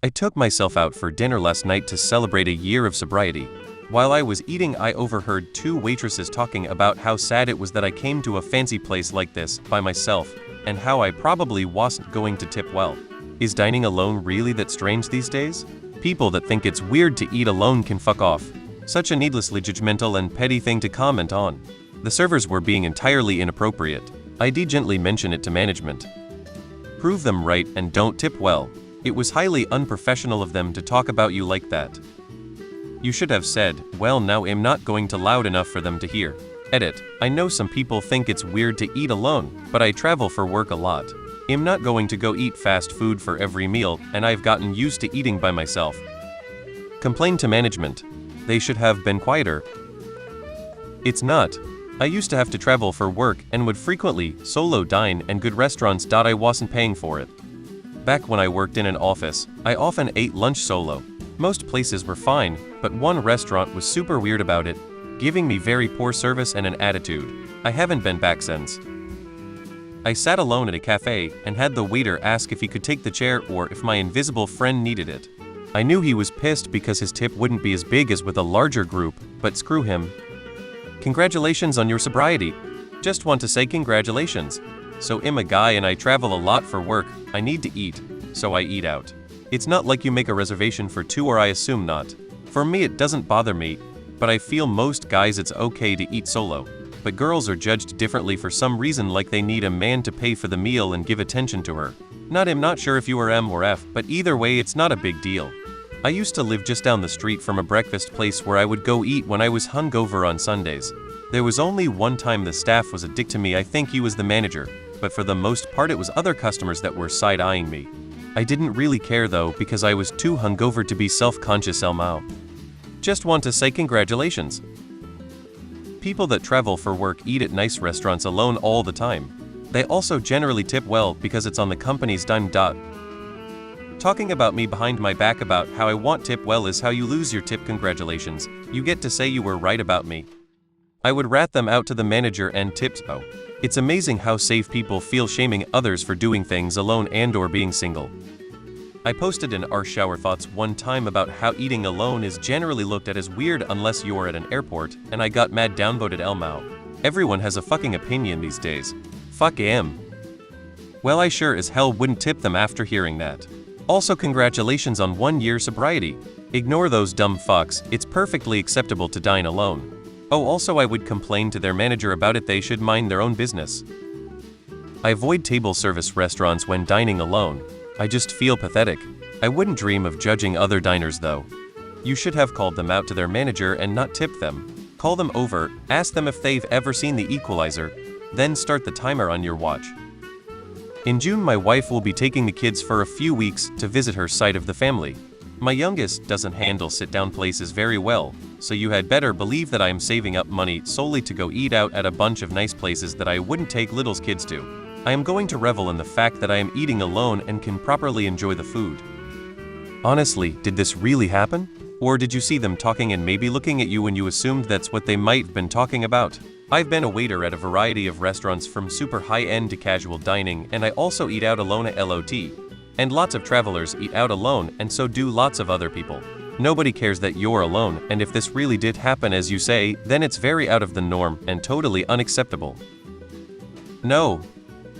I took myself out for dinner last night to celebrate a year of sobriety. While I was eating, I overheard two waitresses talking about how sad it was that I came to a fancy place like this by myself, and how I probably wasn't going to tip well. Is dining alone really that strange these days? People that think it's weird to eat alone can fuck off. Such a needlessly judgmental and petty thing to comment on. The servers were being entirely inappropriate. I did gently mention it to management. Prove them right and don't tip well. It was highly unprofessional of them to talk about you like that. You should have said, well, now I'm not going to loud enough for them to hear. Edit. I know some people think it's weird to eat alone, but I travel for work a lot. I'm not going to go eat fast food for every meal, and I've gotten used to eating by myself. Complain to management. They should have been quieter. It's not. I used to have to travel for work and would frequently solo dine and good restaurants. I wasn't paying for it. Back when I worked in an office, I often ate lunch solo. Most places were fine, but one restaurant was super weird about it, giving me very poor service and an attitude. I haven't been back since. I sat alone at a cafe and had the waiter ask if he could take the chair or if my invisible friend needed it. I knew he was pissed because his tip wouldn't be as big as with a larger group, but screw him. Congratulations on your sobriety. Just want to say congratulations. So I'm a guy and I travel a lot for work. I need to eat, so I eat out. It's not like you make a reservation for two, or I assume not. For me it doesn't bother me, but I feel most guys it's okay to eat solo. But girls are judged differently for some reason, like they need a man to pay for the meal and give attention to her. I'm not sure if you are M or F, but either way it's not a big deal. I used to live just down the street from a breakfast place where I would go eat when I was hungover on Sundays. There was only one time the staff was a dick to me. I think he was the manager, but for the most part it was other customers that were side-eyeing me. I didn't really care though, because I was too hungover to be self-conscious. Elmao. Just want to say congratulations. People that travel for work eat at nice restaurants alone all the time. They also generally tip well because it's on the company's dime. Talking about me behind my back about how I want tip well is how you lose your tip. Congratulations, you get to say you were right about me. I would rat them out to the manager and tips. Oh, it's amazing how safe people feel shaming others for doing things alone and or being single. I posted in our shower thoughts one time about how eating alone is generally looked at as weird unless you're at an airport, and I got mad downvoted. Elmao. Everyone has a fucking opinion these days. Fuck am. Well, I sure as hell wouldn't tip them after hearing that. Also, congratulations on 1 year sobriety. Ignore those dumb fucks, it's perfectly acceptable to dine alone. Oh, also I would complain to their manager about it. They should mind their own business. I avoid table service restaurants when dining alone. I just feel pathetic. I wouldn't dream of judging other diners though. You should have called them out to their manager and not tipped them. Call them over, ask them if they've ever seen The Equalizer, then start the timer on your watch. In June, my wife will be taking the kids for a few weeks to visit her side of the family. My youngest doesn't handle sit-down places very well, so you had better believe that I am saving up money solely to go eat out at a bunch of nice places that I wouldn't take little's kids to. I am going to revel in the fact that I am eating alone and can properly enjoy the food. Honestly, did this really happen? Or did you see them talking and maybe looking at you and you assumed that's what they might have been talking about? I've been a waiter at a variety of restaurants from super high-end to casual dining, and I also eat out alone at LOT. And lots of travelers eat out alone, and so do lots of other people. Nobody cares that you're alone, and if this really did happen as you say, then it's very out of the norm and totally unacceptable. No,